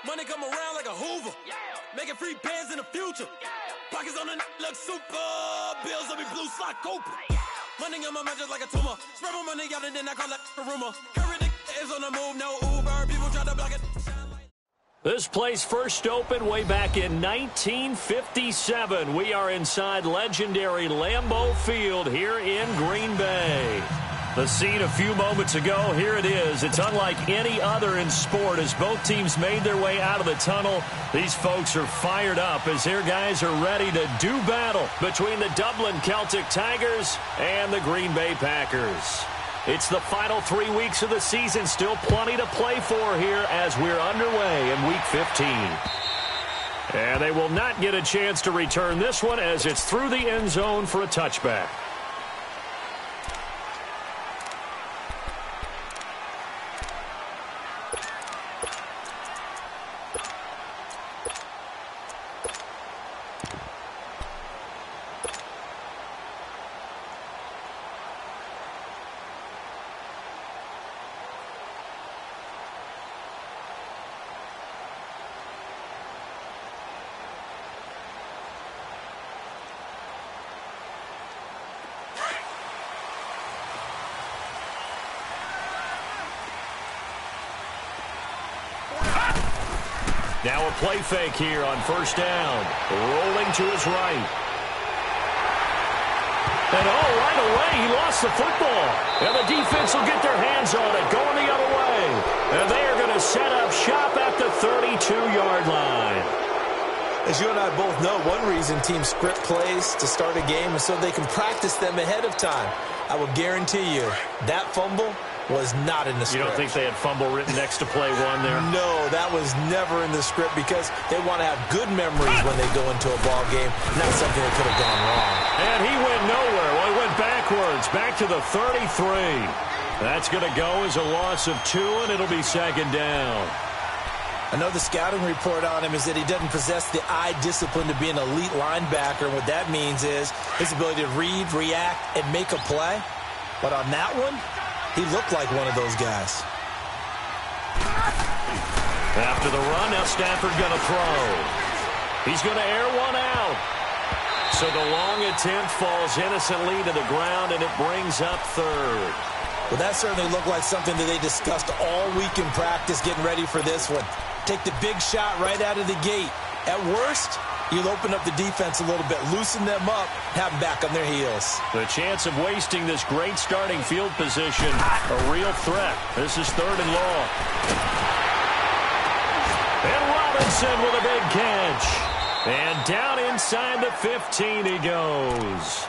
Money come around like a Hoover. Making free bands in the future. Pockets on the look super. Bills on me blue slot Cooper. Money on my mind just like a tumor. Spread my money out and then I call it a rumor. Curry the is on the move, no Uber. People try to block it. This place first opened way back in 1957. We are inside legendary Lambeau Field here in Green Bay. The scene a few moments ago, here it is. It's unlike any other in sport as both teams made their way out of the tunnel. These folks are fired up as their guys are ready to do battle between the Dublin Celtic Tigers and the Green Bay Packers. It's the final 3 weeks of the season. Still plenty to play for here as we're underway in Week 15. And they will not get a chance to return this one as it's through the end zone for a touchback. Now a play fake here on first down. Rolling to his right. And right away, he lost the football. And the defense will get their hands on it, going the other way. And they are going to set up shop at the 32-yard line. As you and I both know, one reason teams script plays to start a game is so they can practice them ahead of time. I will guarantee you that fumble was not in the script. You don't think they had fumble written next to play one there? No, that was never in the script because they want to have good memories when they go into a ball game, not something that could have gone wrong. And he went nowhere. Well, he went backwards, back to the 33. That's going to go as a loss of 2, and it'll be second down. I know the scouting report on him is that he doesn't possess the eye discipline to be an elite linebacker. What that means is his ability to read, react, and make a play. But on that one, he looked like one of those guys. After the run, now Stafford going to throw. He's going to air one out. So the long attempt falls innocently to the ground, and it brings up third. Well, that certainly looked like something that they discussed all week in practice getting ready for this one. Take the big shot right out of the gate. At worst, you'll open up the defense a little bit, loosen them up, have them back on their heels. The chance of wasting this great starting field position, a real threat. This is third and long. And Robinson with a big catch. And down inside the 15 he goes.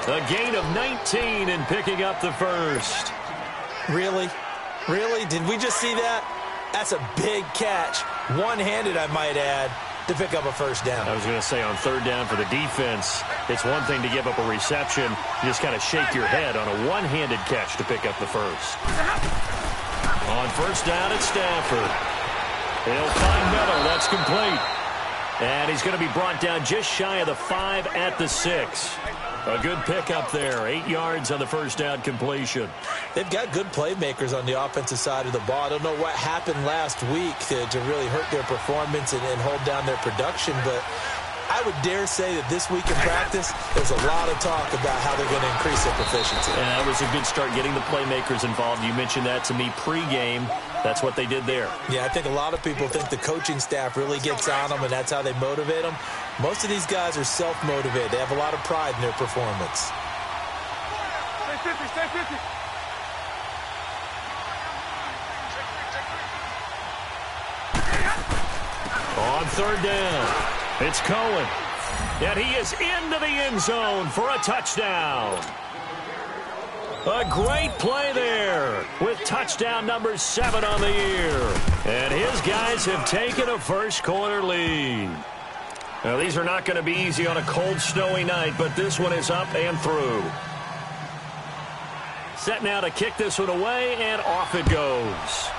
A gain of 19 and picking up the first. Really? Really? Did we just see that? That's a big catch. One-handed, I might add, to pick up a first down. I was going to say on third down for the defense, it's one thing to give up a reception. You just kind of shake your head on a one-handed catch to pick up the first. On first down, it's Stafford. He'll find Meadow. That's complete. And he's going to be brought down just shy of the 5 at the 6. A good pickup there. 8 yards on the first down completion. They've got good playmakers on the offensive side of the ball. I don't know what happened last week to really hurt their performance and hold down their production, but I would dare say that this week in practice, there's a lot of talk about how they're going to increase their proficiency. And that was a good start getting the playmakers involved. You mentioned that to me pregame. That's what they did there. Yeah, I think a lot of people think the coaching staff really gets on them, and that's how they motivate them. Most of these guys are self-motivated. They have a lot of pride in their performance. Stay 50, stay 50. On third down, it's Cohen. And he is into the end zone for a touchdown. A great play there with touchdown number 7 on the year. And his guys have taken a first quarter lead. Now, these are not going to be easy on a cold, snowy night, but this one is up and through. Set now to kick this one away, and off it goes.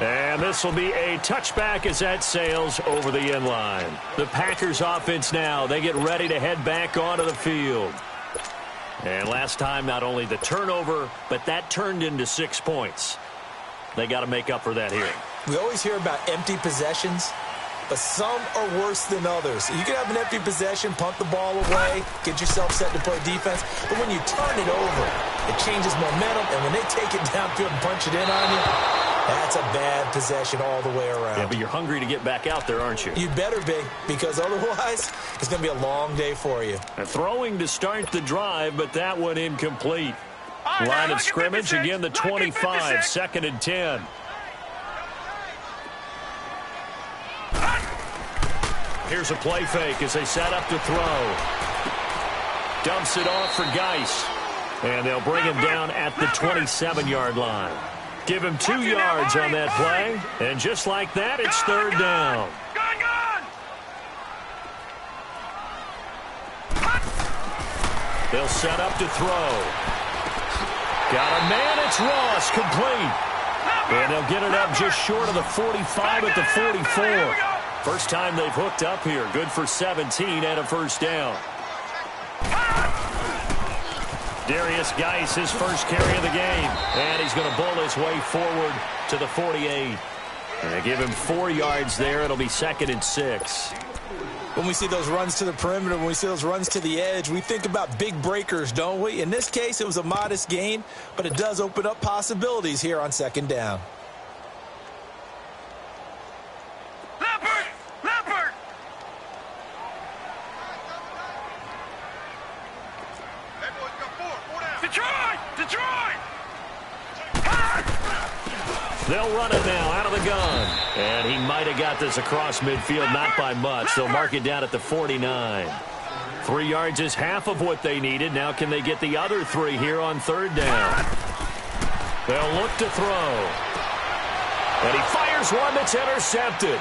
And this will be a touchback as that sails over the end line. The Packers offense now, they get ready to head back onto the field. And last time, not only the turnover, but that turned into 6 points. They got to make up for that here. We always hear about empty possessions, but some are worse than others. You can have an empty possession, punt the ball away, get yourself set to play defense, but when you turn it over, it changes momentum, and when they take it downfield and punch it in on you, that's a bad possession all the way around. Yeah, but you're hungry to get back out there, aren't you? You better be, because otherwise it's going to be a long day for you. And throwing to start the drive, but that one incomplete. Line of scrimmage, again the 25, 2nd and 10. Here's a play fake as they set up to throw. Dumps it off for Geis. And they'll bring him down at the 27-yard line. Give him 2 yards on that play. And just like that, it's 3rd down. They'll set up to throw. Got a man, it's Ross, complete. And they'll get it up just short of the 45 at the 44. First time they've hooked up here. Good for 17 and a 1st down. Darius Geis, his first carry of the game. And he's going to bull his way forward to the 48. And they give him 4 yards there. It'll be 2nd and 6. When we see those runs to the perimeter, when we see those runs to the edge, we think about big breakers, don't we? In this case, it was a modest gain, but it does open up possibilities here on 2nd down. Leopard! Detroit! They'll run it now out of the gun. And he might have got this across midfield, not by much. They'll mark it down at the 49. 3 yards is half of what they needed. Now can they get the other 3 here on 3rd down? They'll look to throw. And he fires one that's intercepted.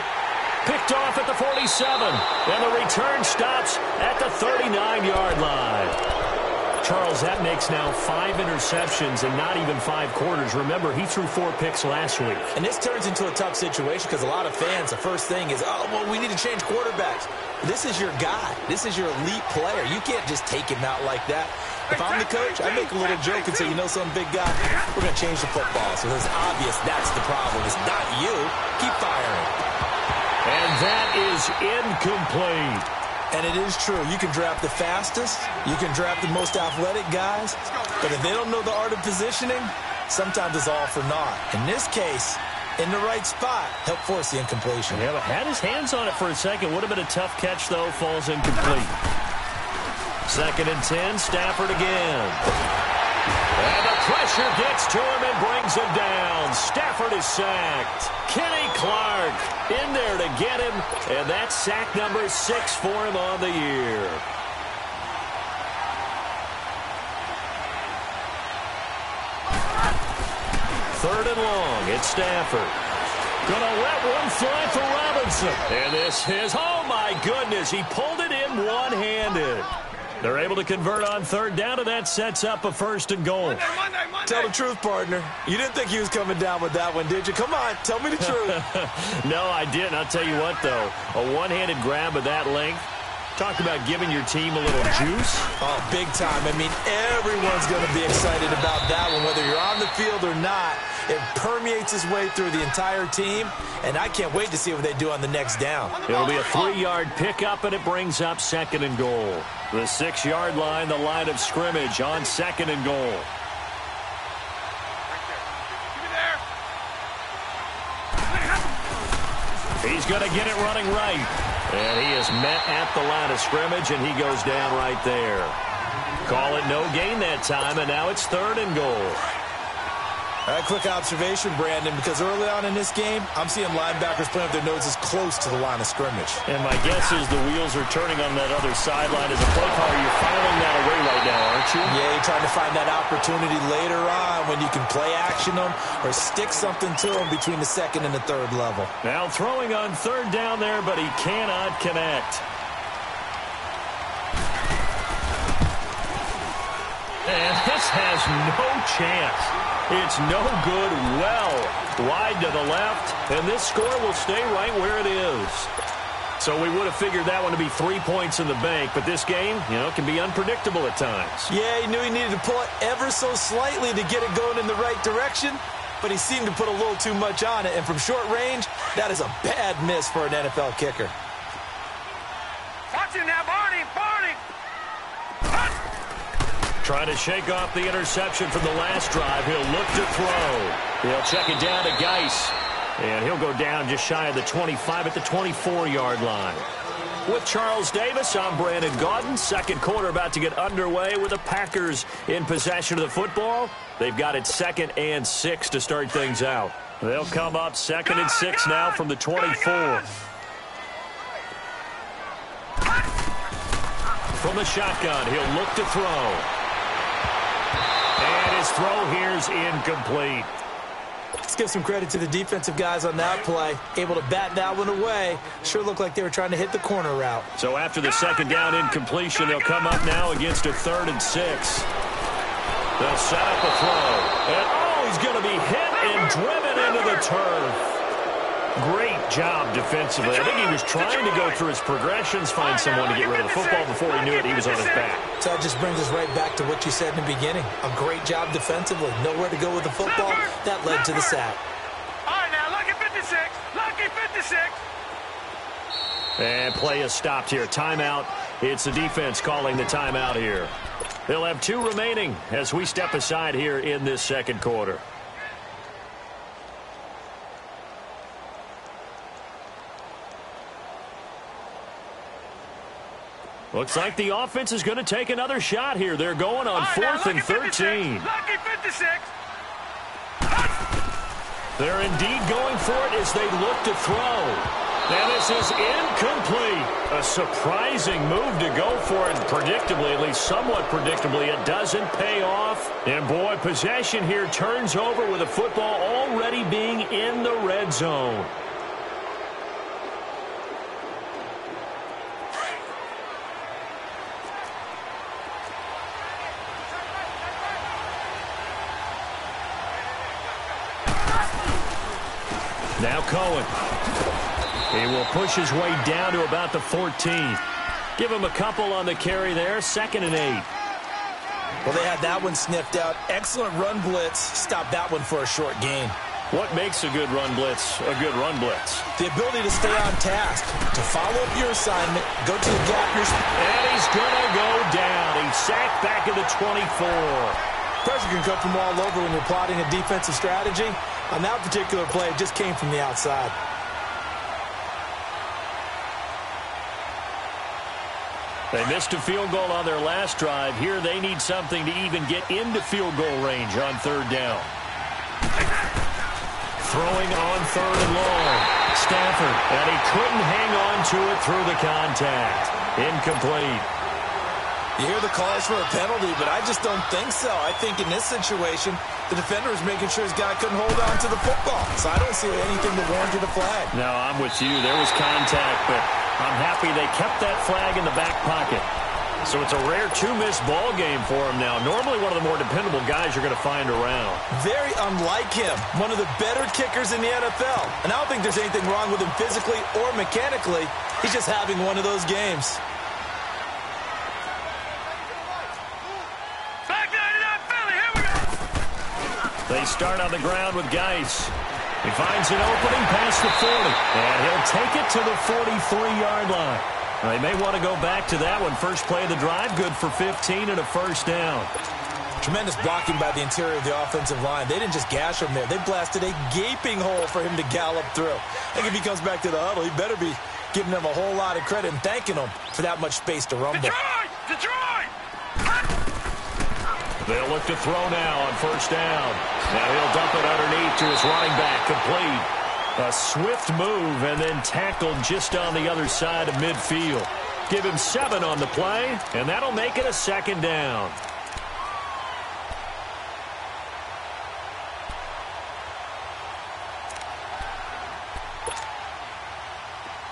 Picked off at the 47. And the return stops at the 39-yard line. Charles, that makes now 5 interceptions and not even 5 quarters. Remember, he threw 4 picks last week. And this turns into a tough situation because a lot of fans, the first thing is, oh, well, we need to change quarterbacks. This is your guy. This is your elite player. You can't just take him out like that. If I'm the coach, I make a little joke and say, you know, some big guy, we're going to change the football. So it's obvious that's the problem. It's not you. Keep firing. And that is incomplete. And it is true. You can draft the fastest. You can draft the most athletic guys. But if they don't know the art of positioning, sometimes it's all for naught. In this case, in the right spot, help force the incompletion. Yeah, but had his hands on it for a second. Would have been a tough catch, though. Falls incomplete. 2nd and 10. Stafford again. And the pressure gets to him and brings him down. Stafford is sacked. Kenny Clark in there to get him. And that's sack number 6 for him on the year. Third and long. It's Stafford. Gonna let one fly for Robinson. And this is, oh my goodness, he pulled it in one-handed. They're able to convert on 3rd down, and that sets up a 1st and goal. Monday. Tell the truth, partner. You didn't think he was coming down with that one, did you? Come on, tell me the truth. No, I didn't. I'll tell you what, though. A one-handed grab of that length. Talk about giving your team a little juice. Oh, big time. I mean, everyone's going to be excited about that one, whether you're on the field or not. It permeates its way through the entire team, and I can't wait to see what they do on the next down. It'll be a 3-yard pickup, and it brings up 2nd and goal. The 6-yard line, the line of scrimmage on 2nd and goal. He's going to get it running right. And he is met at the line of scrimmage, and he goes down right there. Call it no gain that time, and now it's 3rd and goal. A quick observation, Brandon, because early on in this game, I'm seeing linebackers playing with their noses close to the line of scrimmage. And my guess is the wheels are turning on that other sideline. As a play caller, you're filing that away right now, aren't you? Yeah, you're trying to find that opportunity later on when you can play action them or stick something to them between the 2nd and the 3rd level. Now throwing on 3rd down there, but he cannot connect. And this has no chance. It's no good, well wide to the left, and this score will stay right where it is. So we would have figured that one to be 3 points in the bank, but this game, you know, can be unpredictable at times. Yeah, he knew he needed to pull it ever so slightly to get it going in the right direction, but he seemed to put a little too much on it. And from short range, that is a bad miss for an NFL kicker. Watch him now, Barney! Barney! Trying to shake off the interception from the last drive. He'll look to throw. He'll check it down to Geis. And he'll go down just shy of the 25 at the 24-yard line. With Charles Davis, I'm Brandon Gaudin. Second quarter about to get underway with the Packers in possession of the football. They've got it 2nd and 6 to start things out. They'll come up 2nd and 6 now from the 24. From the shotgun, he'll look to throw. And his throw here's incomplete. Let's give some credit to the defensive guys on that play. Able to bat that one away. Sure looked like they were trying to hit the corner route. So after the second down incompletion, they'll come up now against a 3rd and 6. They'll set up a throw. And, he's going to be hit and driven into the turf. Great job defensively. I think he was trying to go through his progressions, find someone to get rid of the football. Before he knew it, he was on his back. So that just brings us right back to what you said in the beginning. A great job defensively. Nowhere to go with the football. That led to the sack. All right, now, lucky 56. Lucky 56. And play is stopped here. Timeout. It's the defense calling the timeout here. They'll have 2 remaining as we step aside here in this second quarter. Looks like the offense is going to take another shot here. They're going on 4th and 13. Lucky 56. They're indeed going for it as they look to throw. And this is incomplete. A surprising move to go for it. Predictably, at least somewhat predictably, it doesn't pay off. And boy, possession here turns over with the football already being in the red zone. Now Cohen. He will push his way down to about the 14. Give him a couple on the carry there. 2nd and 8. Well, they had that one sniffed out. Excellent run blitz. Stop that one for a short gain. What makes a good run blitz a good run blitz? The ability to stay on task, to follow up your assignment, go to the gap. And he's going to go down. He's sacked back at the 24. Pressure can come from all over when you're plotting a defensive strategy. On that particular play, it just came from the outside. They missed a field goal on their last drive. Here they need something to even get into field goal range on 3rd down. Throwing on 3rd and long. Stafford, and he couldn't hang on to it through the contact. Incomplete. You hear the calls for a penalty, but I just don't think so. I think in this situation, the defender was making sure his guy couldn't hold on to the football. So I don't see anything that warranted a flag. No, I'm with you. There was contact, but I'm happy they kept that flag in the back pocket. So it's a rare 2-miss ball game for him now. Normally one of the more dependable guys you're going to find around. Very unlike him. One of the better kickers in the NFL. And I don't think there's anything wrong with him physically or mechanically. He's just having one of those games. They start on the ground with Geis. He finds an opening past the 40. And he'll take it to the 43-yard line. They may want to go back to that one. First play of the drive, good for 15 and a 1st down. Tremendous blocking by the interior of the offensive line. They didn't just gash him there. They blasted a gaping hole for him to gallop through. I think if he comes back to the huddle, he better be giving them a whole lot of credit and thanking them for that much space to rumble. Detroit! Detroit! They'll look to throw now on 1st down. Now he'll dump it underneath to his running back, complete. A swift move and then tackled just on the other side of midfield. Give him 7 on the play, and that'll make it a 2nd down.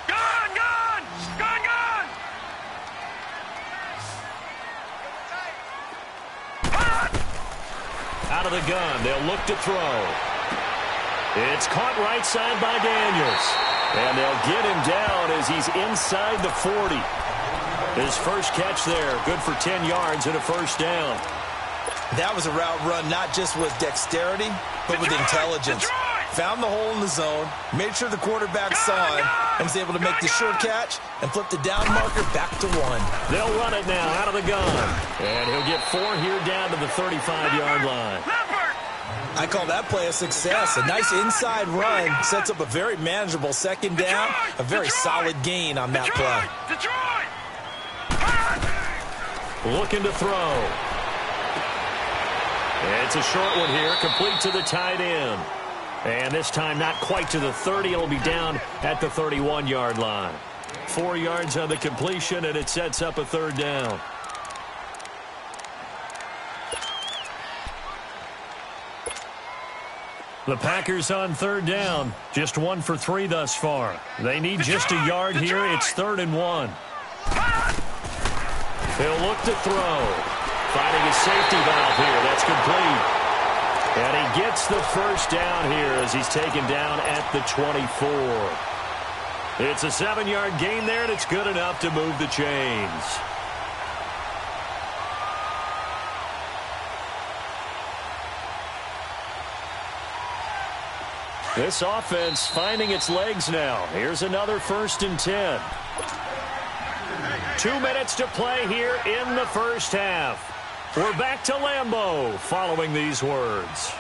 Gone! Gone! Gone! Gone! Out of the gun, they'll look to throw. It's caught right side by Daniels. And they'll get him down as he's inside the 40. His first catch there, good for 10 yards and a 1st down. That was a route run not just with dexterity, but with intelligence. Found the hole in the zone, made sure the quarterback saw him, and was able to make the sure catch and flip the down marker back to 1. They'll run it now out of the gun. And he'll get 4 here down to the 35-yard line. I call that play a success. A nice inside run sets up a very manageable second down, a very solid gain on that play. Looking to throw. It's a short one here, complete to the tight end. And this time not quite to the 30. It'll be down at the 31-yard line. 4 yards on the completion, and it sets up a third down. The Packers on third down. Just 1 for 3 thus far. They need just a yard here. It's 3rd and 1. He'll look to throw. Finding a safety valve here. That's complete. And he gets the first down here as he's taken down at the 24. It's a 7-yard gain there, and it's good enough to move the chains. This offense finding its legs now. Here's another 1st and 10. 2 minutes to play here in the first half. We're back to Lambeau following these words.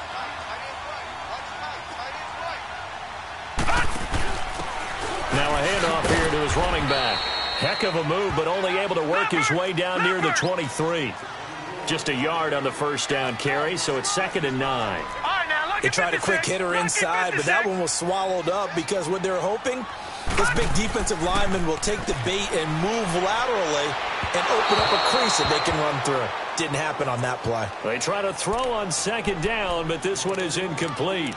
Now a handoff here to his running back. Heck of a move, but only able to work his way down near the 23. Just a yard on the first down carry, so it's 2nd and 9. They tried a quick hitter inside, but that one was swallowed up because what they're hoping, this big defensive lineman will take the bait and move laterally and open up a crease that they can run through. Didn't happen on that play. They try to throw on 2nd down, but this one is incomplete.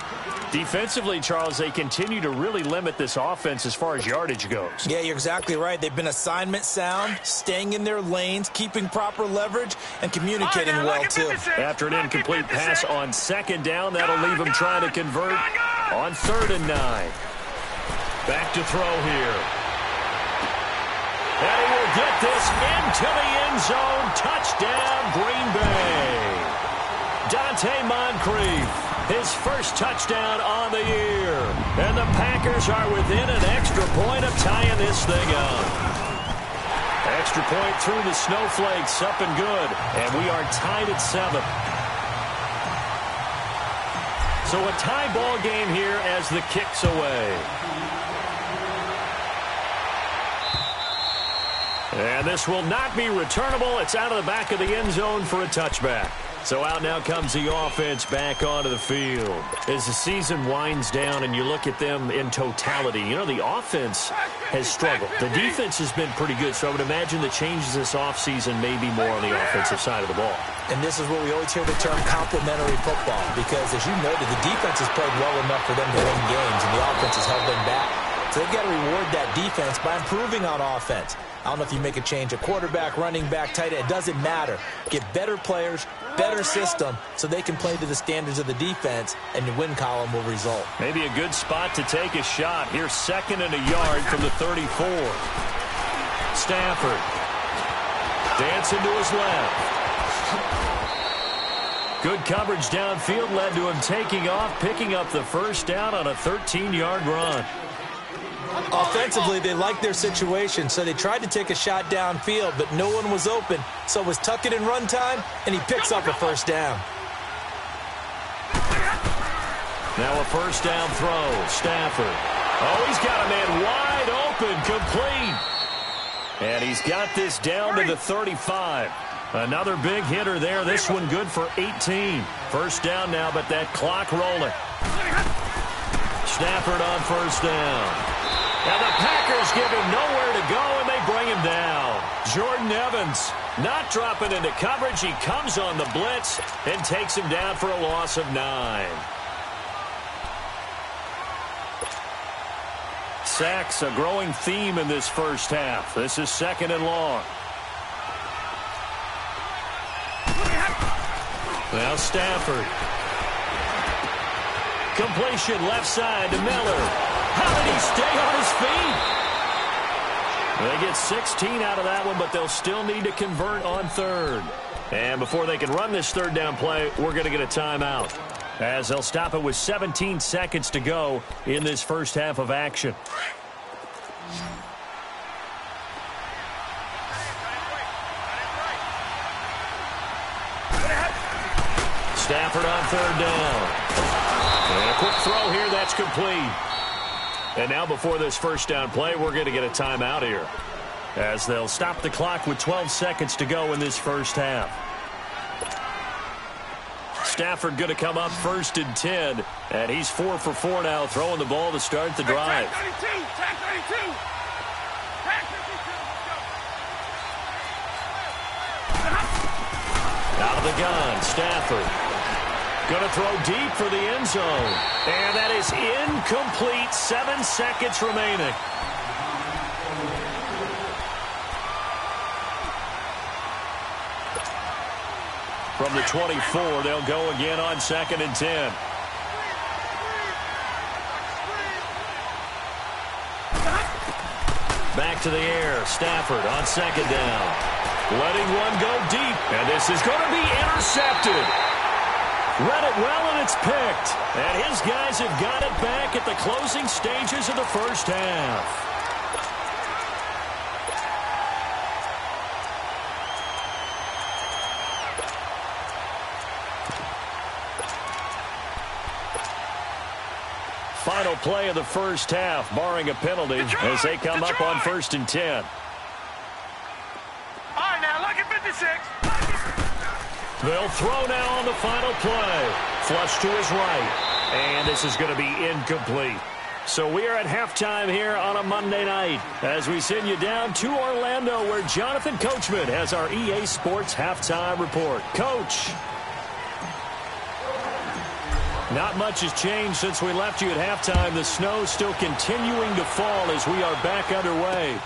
Defensively, Charles, they continue to really limit this offense as far as yardage goes. Yeah, you're exactly right. They've been assignment sound, staying in their lanes, keeping proper leverage, and communicating well, too. After an incomplete pass on 2nd down, that'll leave them trying to convert on 3rd and 9. Back to throw here. And he will get this into the end zone. Touchdown, Green Bay. Dante Moncrief, his first touchdown on the year. And the Packers are within an extra point of tying this thing up. Extra point through the snowflakes, up and good. And we are tied at 7. So a tie ball game here as the kick's away. And this will not be returnable. It's out of the back of the end zone for a touchback. So out now comes the offense back onto the field. As the season winds down and you look at them in totality, you know, the offense has struggled. The defense has been pretty good, so I would imagine the changes this offseason may be more on the offensive side of the ball. And this is where we always hear the term complementary football, because as you noted, the defense has played well enough for them to win games, and the offense has held them back. So they've got to reward that defense by improving on offense. I don't know if you make a change, a quarterback, running back, tight end, it doesn't matter. Get better players, better system, so they can play to the standards of the defense, and the win column will result. Maybe a good spot to take a shot. Here's 2nd and a yard from the 34. Stafford dancing to his left. Good coverage downfield led to him taking off, picking up the first down on a 13-yard run. Offensively, they liked their situation, so they tried to take a shot downfield, but no one was open. So it was tuck it in run time, and he picks up a first down. Now a first down throw. Stafford. Oh, he's got a man wide open, complete. And he's got this down to the 35. Another big hitter there. This one good for 18. First down now, but that clock rolling. Stafford on first down. And the Packers give him nowhere to go, and they bring him down. Jordan Evans not dropping into coverage. He comes on the blitz and takes him down for a loss of 9. Sacks, a growing theme in this first half. This is 2nd and long. Now Stafford. Completion left side to Miller. How did he stay on his feet? They get 16 out of that one, but they'll still need to convert on 3rd. And before they can run this third down play, we're going to get a timeout, as they'll stop it with 17 seconds to go in this first half of action. Stafford on third down. And a quick throw here, that's complete. And now before this first down play, we're going to get a timeout here, as they'll stop the clock with 12 seconds to go in this first half. Stafford going to come up first and 10, and he's 4 for 4 now, throwing the ball to start the drive. Tag 32, tag 32. Tag 52. Out of the gun, Stafford. Going to throw deep for the end zone. And that is incomplete. 7 seconds remaining. From the 24, they'll go again on 2nd and 10. Back to the air. Stafford on 2nd down. Letting one go deep. And this is going to be intercepted. Read it well, and it's picked. And his guys have got it back at the closing stages of the first half. Final play of the first half, barring a penalty, as they come up on 1st and 10. All right, now, look at 56. They'll throw now on the final play. Flush to his right. And this is going to be incomplete. So we are at halftime here on a Monday night as we send you down to Orlando, where Jonathan Coachman has our EA Sports halftime report. Coach. Not much has changed since we left you at halftime. The snow still continuing to fall as we are back underway.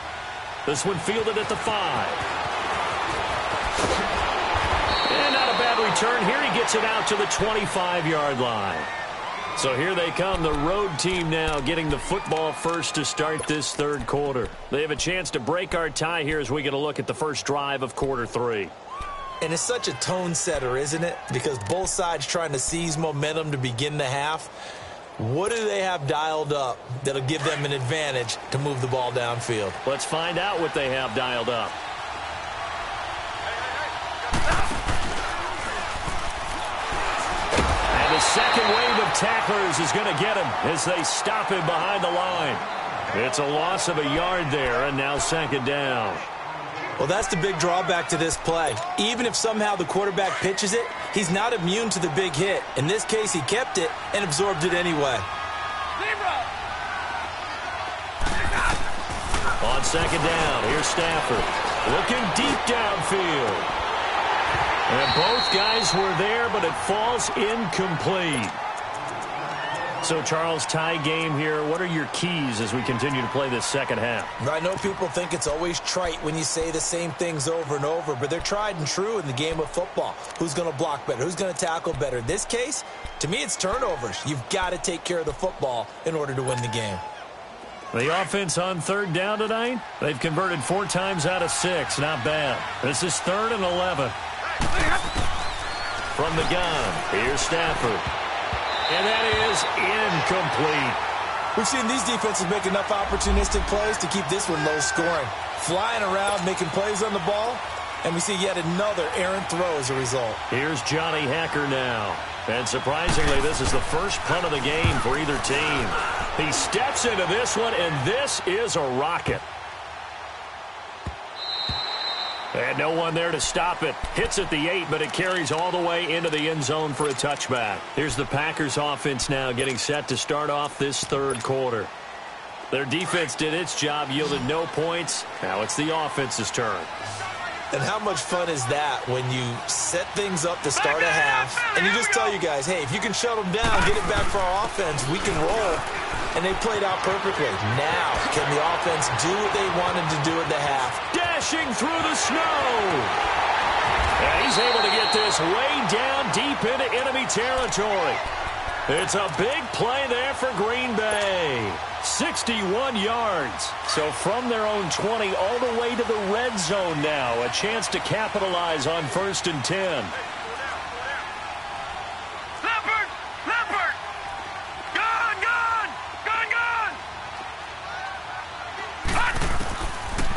This one fielded at the 5. And not a bad return here. He gets it out to the 25-yard line. So here they come, the road team now getting the football first to start this third quarter. They have a chance to break our tie here as we get a look at the first drive of quarter 3. And it's such a tone setter, isn't it? Because both sides trying to seize momentum to begin the half. What do they have dialed up that'll give them an advantage to move the ball downfield? Let's find out what they have dialed up. And the second wave of tacklers is going to get him as they stop him behind the line. It's a loss of a yard there, and now 2nd down. Well, that's the big drawback to this play. Even if somehow the quarterback pitches it, he's not immune to the big hit. In this case, he kept it and absorbed it anyway. On 2nd down, here's Stafford. Looking deep downfield. And both guys were there, but it falls incomplete. So, Charles, tie game here. What are your keys as we continue to play this second half? I know people think it's always trite when you say the same things over and over, but they're tried and true in the game of football. Who's going to block better? Who's going to tackle better? In this case, to me, it's turnovers. You've got to take care of the football in order to win the game. The offense on 3rd down tonight, they've converted 4 times out of 6. Not bad. This is 3rd and 11. From the gun, here's Stafford. And that is incomplete. We've seen these defenses make enough opportunistic plays to keep this one low scoring. Flying around, making plays on the ball, and we see yet another errant throw as a result. Here's Johnny Hacker now. And surprisingly, this is the first punt of the game for either team. He steps into this one, and this is a rocket. And no one there to stop it. Hits at the 8, but it carries all the way into the end zone for a touchback. Here's the Packers offense now getting set to start off this third quarter. Their defense did its job, yielded no points. Now it's the offense's turn. And how much fun is that when you set things up to start a half, and you just tell you guys, hey, if you can shut them down, get it back for our offense, we can roll. And they played out perfectly. Now, can the offense do what they wanted to do at the half? Dashing through the snow. And he's able to get this way down deep into enemy territory. It's a big play there for Green Bay. 61 yards. So So from their own 20 all the way to the red zone now. A chance to capitalize on 1st and 10.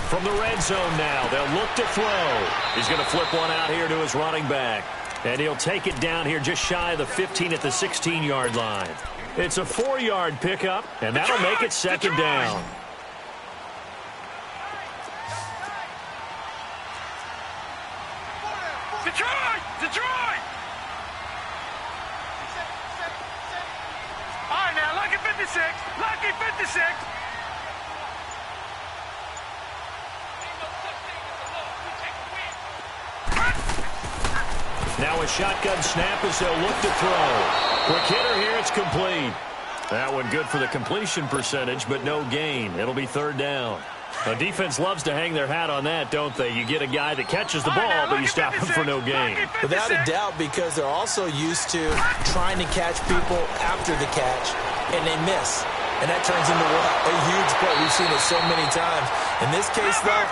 From the red zone now, they'll look to throw. He's going to flip one out here to his running back. And he'll take it down here just shy of the 15 at the 16-yard line. It's a 4-yard pickup, and that'll make it 2nd down. Detroit! All right, now, lucky 56. Lucky 56. Now a shotgun snap as they'll look to throw. Quick hitter here, it's complete. That one good for the completion percentage, but no gain. It'll be 3rd down. The defense loves to hang their hat on that, don't they? You get a guy that catches the ball, but you stop him for no gain. Without a doubt, because they're also used to trying to catch people after the catch, and they miss. And that turns into what? A huge play. We've seen it so many times. In this case, though,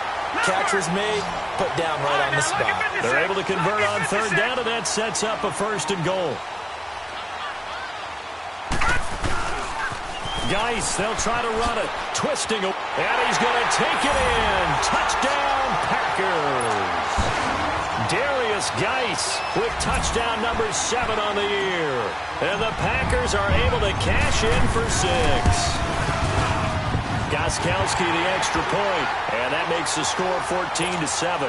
catch was made, put down right on the spot. They're able to convert on 3rd down, and that sets up a 1st and goal. Geis, they'll try to run it. Twisting, and he's going to take it in. Touchdown, Packers. Darius Geis with touchdown number 7 on the year. And the Packers are able to cash in for 6. Gostkowski the extra point, and that makes the score 14-7.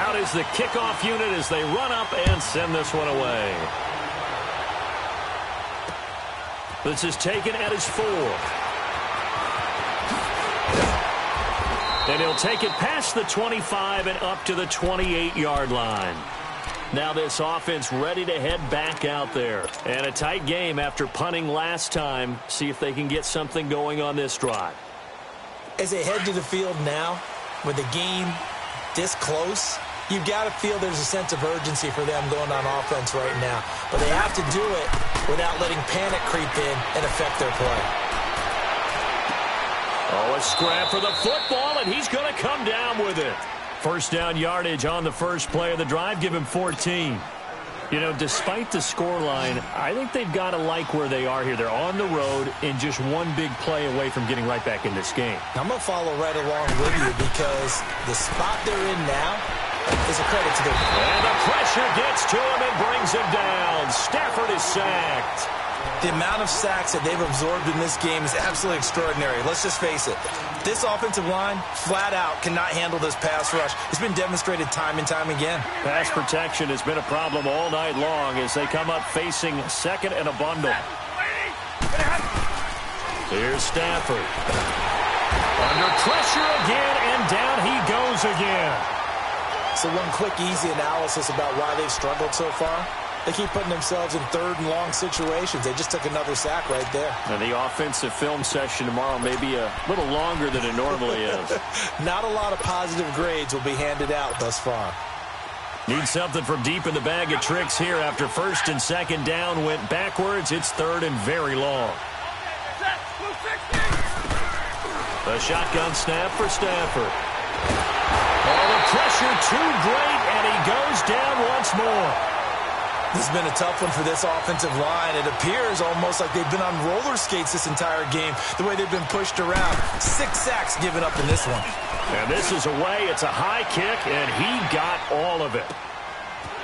Out is the kickoff unit as they run up and send this one away. This is taken at his 4. And he'll take it past the 25 and up to the 28-yard line. Now this offense ready to head back out there. And a tight game after punting last time. See if they can get something going on this drive. As they head to the field now, with the game this close, you've got to feel there's a sense of urgency for them going on offense right now. But they have to do it without letting panic creep in and affect their play. Oh, a scrap for the football, and he's going to come down with it. 1st down yardage on the first play of the drive. Give him 14. You know, despite the scoreline, I think they've got to like where they are here. They're on the road and just one big play away from getting right back in this game. I'm going to follow right along with you because the spot they're in now is a credit to them. And the pressure gets to him and brings him down. Stafford is sacked. The amount of sacks that they've absorbed in this game is absolutely extraordinary. Let's just face it. This offensive line, flat out, cannot handle this pass rush. It's been demonstrated time and time again. Pass protection has been a problem all night long as they come up facing 2nd and a bundle. Here's Stafford. Under pressure again, and down he goes again. So one quick, easy analysis about why they've struggled so far. They keep putting themselves in 3rd and long situations. They just took another sack right there. And the offensive film session tomorrow may be a little longer than it normally is. Not a lot of positive grades will be handed out thus far. Need something from deep in the bag of tricks here after 1st and 2nd down went backwards. It's 3rd and very long. The shotgun snap for Stafford. Oh, the pressure too great, and he goes down once more. This has been a tough one for this offensive line. It appears almost like they've been on roller skates this entire game, the way they've been pushed around. 6 sacks given up in this one. And this is away. It's a high kick, and he got all of it.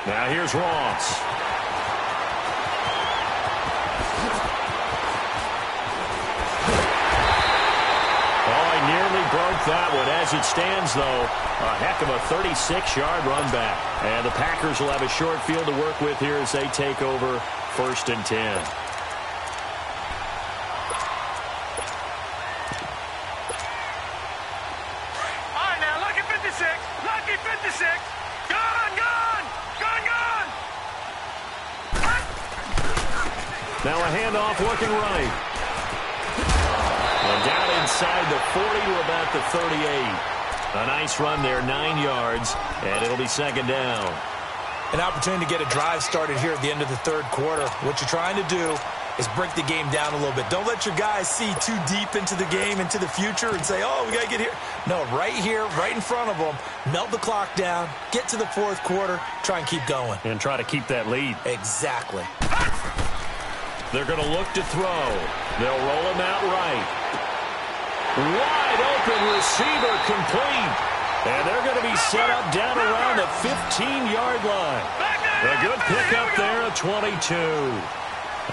Now here's Ross. Oh, he nearly broke that one. As it stands, though, a heck of a 36-yard run back. And the Packers will have a short field to work with here as they take over 1st and 10. All right, now, lucky 56. Lucky 56. Gone. Now a handoff looking right. And down inside the 40 to about the 38. A nice run there, 9 yards, and it'll be 2nd down. An opportunity to get a drive started here at the end of the 3rd quarter. What you're trying to do is break the game down a little bit. Don't let your guys see too deep into the game, into the future, and say, oh, we got to get here. No, right here, right in front of them, melt the clock down, get to the fourth quarter, try and keep going. And try to keep that lead. Exactly. They're going to look to throw. They'll roll him out right. Wide open receiver complete. And they're going to be set up down around the 15-yard line. A good pickup there of 22.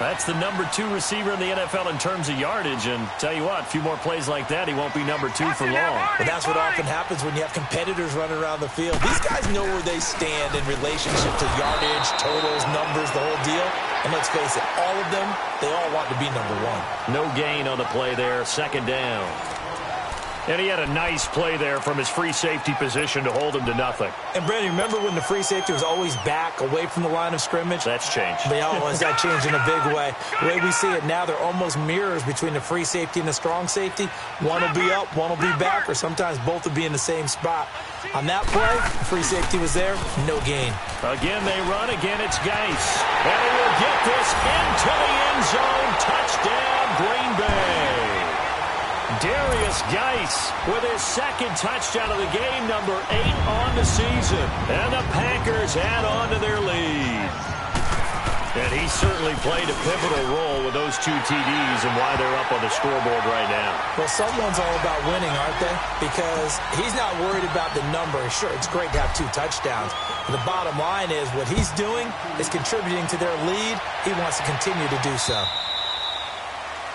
That's the number 2 receiver in the NFL in terms of yardage. And tell you what, a few more plays like that, he won't be number 2 for long. But that's what often happens when you have competitors running around the field. These guys know where they stand in relationship to yardage, totals, numbers, the whole deal. And let's face it, all of them, they all want to be number 1. No gain on the play there, second down. And he had a nice play there from his free safety position to hold him to nothing. And, Brandon, remember when the free safety was always back away from the line of scrimmage? That's changed. They always that changed in a big way. The way we see it now, they're almost mirrors between the free safety and the strong safety. One will be up, one will be back, or sometimes both will be in the same spot. On that play, the free safety was there, no gain. Again, they run. Again, it's Geis. And he will get this into the end zone. Touchdown, Green Bay. Darius Geis with his second touchdown of the game, number 8 on the season. And the Packers add on to their lead. And he certainly played a pivotal role with those 2 TDs and why they're up on the scoreboard right now. Well, someone's all about winning, aren't they? Because he's not worried about the number. Sure, it's great to have 2 touchdowns. But the bottom line is what he's doing is contributing to their lead. He wants to continue to do so.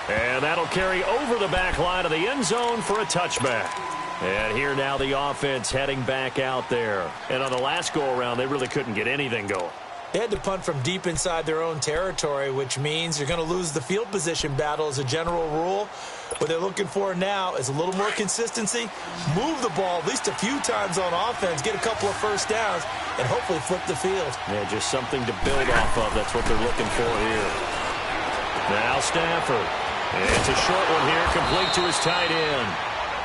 And that'll carry over the back line of the end zone for a touchback. And here now the offense heading back out there. And on the last go-around, they really couldn't get anything going. They had to punt from deep inside their own territory, which means you're going to lose the field position battle as a general rule. What they're looking for now is a little more consistency, move the ball at least a few times on offense, get a couple of first downs, and hopefully flip the field. Yeah, just something to build off of. That's what they're looking for here. Now Stafford. It's a short one here, complete to his tight end.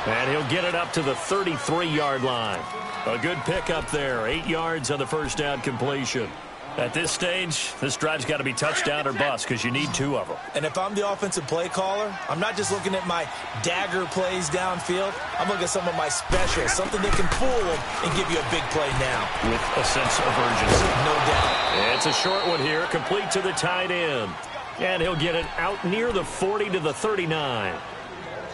And he'll get it up to the 33-yard line. A good pickup there, 8 yards on the first down completion. At this stage, this drive's got to be touchdown or bust because you need 2 of them. And if I'm the offensive play caller, I'm not just looking at my dagger plays downfield. I'm looking at some of my specials, something that can fool them and give you a big play now. With a sense of urgency. No doubt. It's a short one here, complete to the tight end. And he'll get it out near the 40 to the 39.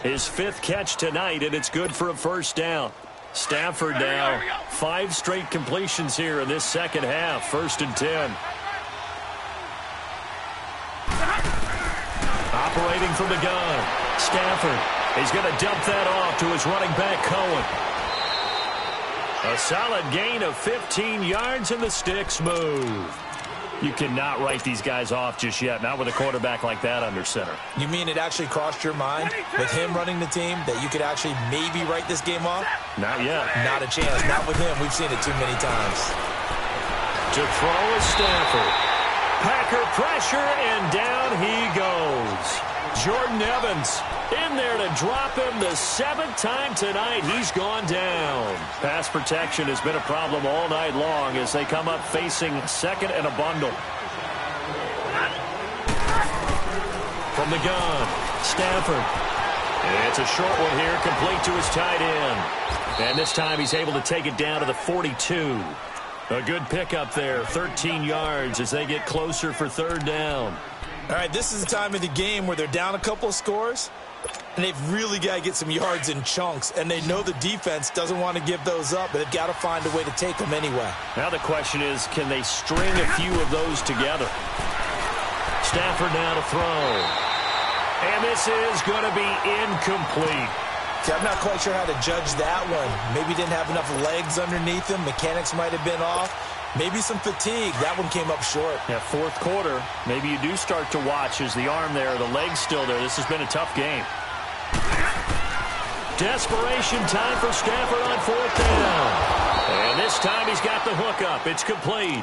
His 5th catch tonight, and it's good for a first down. Stafford now, 5 straight completions here in this second half. 1st and 10. Operating from the gun. Stafford. He's going to dump that off to his running back, Cohen. A solid gain of 15 yards, and the sticks move. You cannot write these guys off just yet, not with a quarterback like that under center. You mean it actually crossed your mind with him running the team that you could actually maybe write this game off? Not yet. Not a chance. Not with him. We've seen it too many times. To throw is Stafford. Packer pressure, and down he goes. Jordan Evans in there to drop him the 7th time tonight. He's gone down. Pass protection has been a problem all night long as they come up facing 2nd and a bundle. From the gun, Stafford. It's a short one here, complete to his tight end. And this time he's able to take it down to the 42. A good pickup there, 13 yards as they get closer for 3rd down. All right, this is the time of the game where they're down a couple of scores, and they've really got to get some yards in chunks, and they know the defense doesn't want to give those up, but they've got to find a way to take them anyway. Now the question is, can they string a few of those together? Stafford now to throw. And this is going to be incomplete. See, I'm not quite sure how to judge that one. Maybe didn't have enough legs underneath him. Mechanics might have been off. Maybe some fatigue. That one came up short. Yeah, 4th quarter. Maybe you do start to watch as the arm there, the leg's still there. This has been a tough game. Desperation time for Stafford on 4th down. And this time he's got the hook up. It's complete.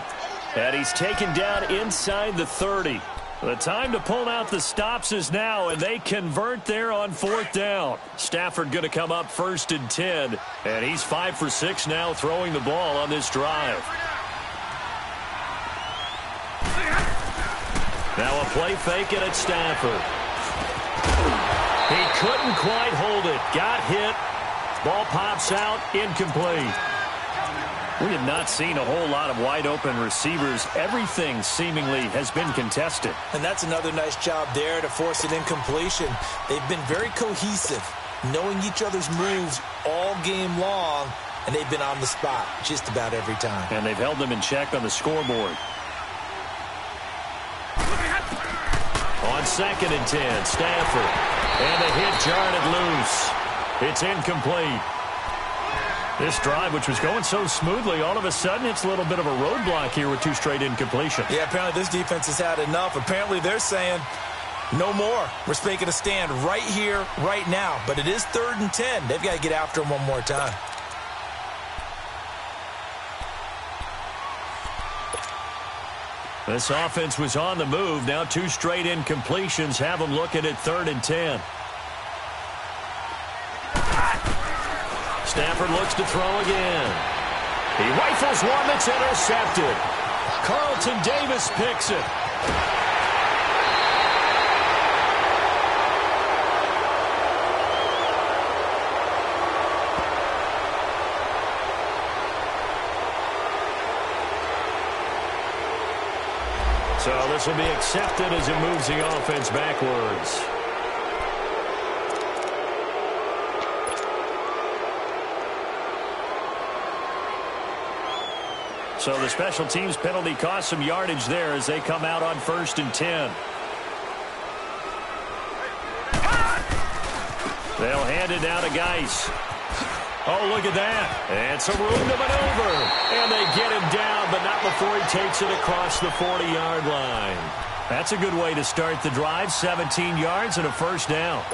And he's taken down inside the 30. The time to pull out the stops is now, and they convert there on 4th down. Stafford going to come up 1st and 10. And he's 5 for 6 now throwing the ball on this drive. Now a play fake it at Stafford. He couldn't quite hold it. Got hit. Ball pops out. Incomplete. We have not seen a whole lot of wide-open receivers. Everything seemingly has been contested. And that's another nice job there to force an incompletion. They've been very cohesive, knowing each other's moves all game long, and they've been on the spot just about every time. And they've held them in check on the scoreboard. On 2nd and 10, Stafford. And the hit jarred it loose. It's incomplete. This drive, which was going so smoothly, all of a sudden it's a little bit of a roadblock here with 2 straight incompletions. Yeah, apparently this defense has had enough. Apparently they're saying, no more. We're making a stand right here, right now. But it is 3rd and 10. They've got to get after him one more time. This offense was on the move. Now 2 straight incompletions have them looking at 3rd and 10. Stafford looks to throw again. He rifles one that's intercepted. Carlton Davis picks it. So this will be accepted as it moves the offense backwards. So the special teams penalty cost some yardage there as they come out on 1st and 10. They'll hand it down to Geis. Oh, look at that. And some room to maneuver. And they get him down, but not before he takes it across the 40-yard line. That's a good way to start the drive. 17 yards and a first down.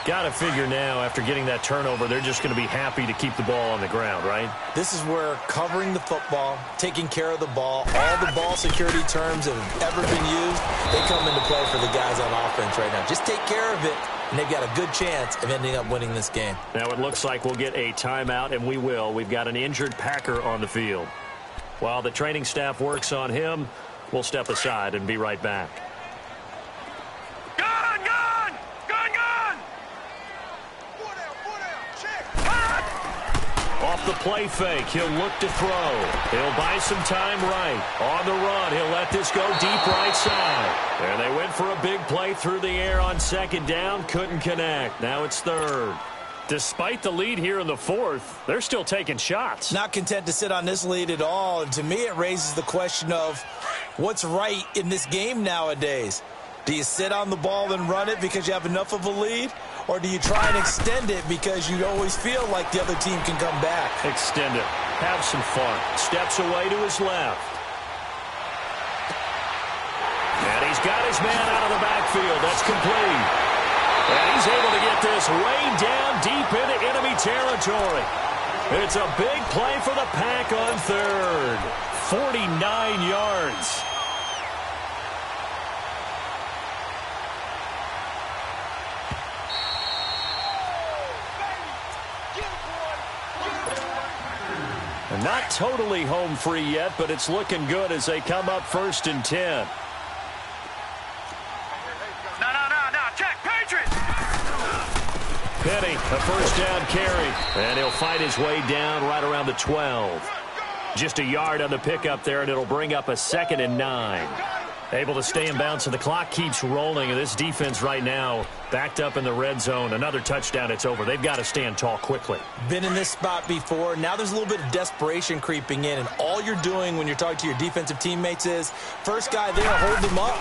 Got to figure now, after getting that turnover, they're just going to be happy to keep the ball on the ground, right? This is where covering the football, taking care of the ball, all the ball security terms that have ever been used, they come into play for the guys on offense right now. Just take care of it, and they've got a good chance of ending up winning this game. Now it looks like we'll get a timeout, and we will. We've got an injured Packer on the field. While the training staff works on him, we'll step aside and be right back. Off the play fake, he'll look to throw. He'll buy some time right. On the run, he'll let this go deep right side. And they went for a big play through the air on 2nd down. Couldn't connect. Now it's 3rd. Despite the lead here in the 4th, they're still taking shots. Not content to sit on this lead at all. And to me, it raises the question of what's right in this game nowadays. Do you sit on the ball and run it because you have enough of a lead? Or do you try and extend it because you always feel like the other team can come back? Extend it. Have some fun. Steps away to his left. And he's got his man out of the backfield. That's complete. And he's able to get this way down deep into enemy territory. It's a big play for the Pack on 3rd. 49 yards. Not totally home free yet, but it's looking good as they come up 1st and 10. No, check, Patriots! Penny, a first down carry, and he'll fight his way down right around the 12. Just a yard on the pickup there, and it'll bring up a 2nd and 9. Able to stay in bounds, so the clock keeps rolling, and this defense right now backed up in the red zone. Another touchdown, it's over. They've got to stand tall quickly. Been in this spot before. Now there's a little bit of desperation creeping in, and all you're doing when you're talking to your defensive teammates is first guy there, hold them up.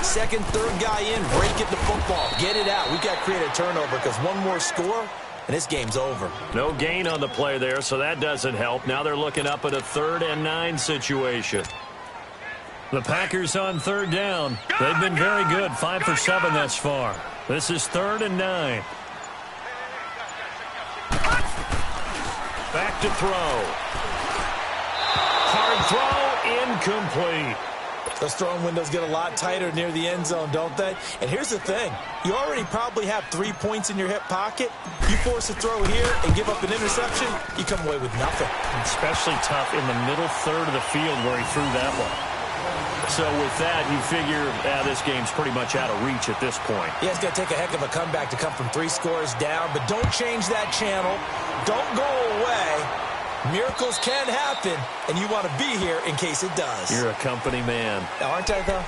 2nd, 3rd guy in, break it to football. Get it out. We've got to create a turnover because one more score, and this game's over. No gain on the play there, so that doesn't help. Now they're looking up at a 3rd and 9 situation. The Packers on 3rd down. They've been very good. 5 for 7 thus far. This is 3rd and 9. Back to throw. Hard throw, incomplete. Those throwing windows get a lot tighter near the end zone, don't they? And here's the thing. You already probably have 3 points in your hip pocket. You force a throw here and give up an interception, you come away with nothing. Especially tough in the middle 3rd of the field where he threw that one. So with that, you figure this game's pretty much out of reach at this point. Yeah, it's going to take a heck of a comeback to come from 3 scores down, but don't change that channel. Don't go away. Miracles can happen, and you want to be here in case it does. You're a company man. Aren't I, though?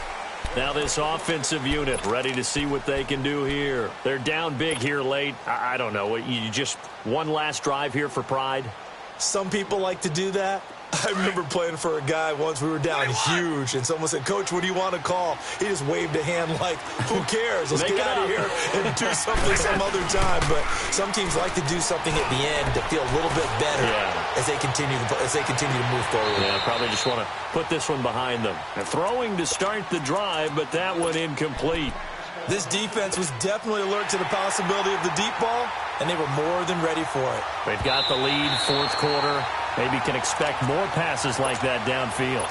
Now this offensive unit ready to see what they can do here. They're down big here late. I don't know. You just one last drive here for pride? Some people like to do that. I remember playing for a guy once. We were down huge, and someone said, "Coach, what do you want to call?" He just waved a hand like, who cares? Let's get out of here and do something some other time. But some teams like to do something at the end to feel a little bit better as they continue to move forward. Yeah, probably just want to put this one behind them. They're throwing to start the drive, but that one incomplete. This defense was definitely alert to the possibility of the deep ball, and they were more than ready for it. They've got the lead, fourth quarter. Maybe can expect more passes like that downfield.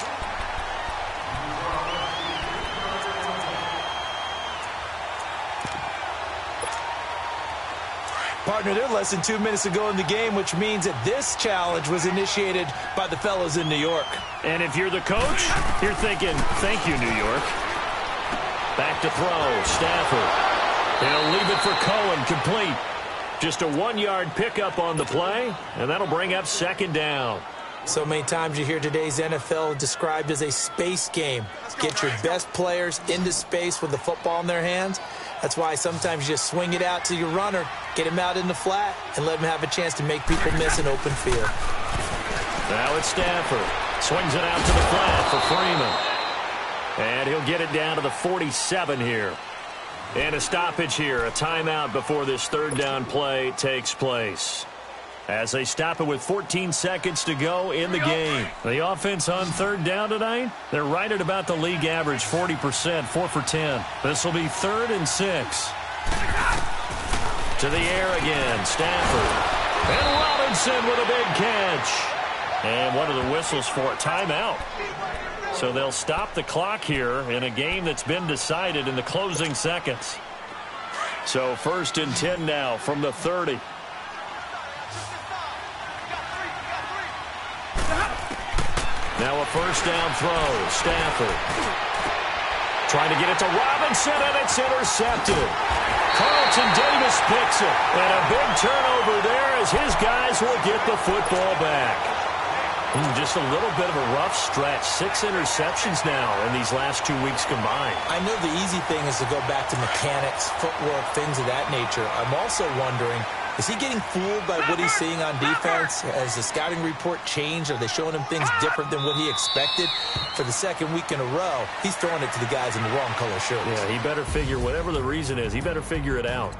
Partner, they're less than 2 minutes to go in the game, which means that this challenge was initiated by the fellows in New York. And if you're the coach, you're thinking, thank you, New York. Back to throw, Stafford. He'll leave it for Cohen, complete. Just a 1-yard pickup on the play, and that'll bring up second down. So many times you hear today's NFL described as a space game. Get your best players into space with the football in their hands. That's why sometimes you just swing it out to your runner, get him out in the flat, and let him have a chance to make people miss an open field. Now it's Stafford. Swings it out to the flat for Freeman. And he'll get it down to the 47 here. And a stoppage here, a timeout before this third down play takes place. As they stop it with 14 seconds to go in the game. The offense on third down tonight, they're right at about the league average, 40%, 4 for 10. This will be 3rd and 6. To the air again, Stafford. And Robinson with a big catch. And one of the whistles for a timeout. So they'll stop the clock here in a game that's been decided in the closing seconds. So 1st and 10 now from the 30. Now a first down throw. Stafford. Trying to get it to Robinson, and it's intercepted. Carlton Davis picks it. And a big turnover there as his guys will get the football back. Just a little bit of a rough stretch. 6 interceptions now in these last 2 weeks combined. I know the easy thing is to go back to mechanics, footwork, things of that nature. I'm also wondering, is he getting fooled by what he's seeing on defense? Has the scouting report changed? Are they showing him things different than what he expected? For the second week in a row, he's throwing it to the guys in the wrong color shirts. Yeah, he better figure, whatever the reason is, he better figure it out.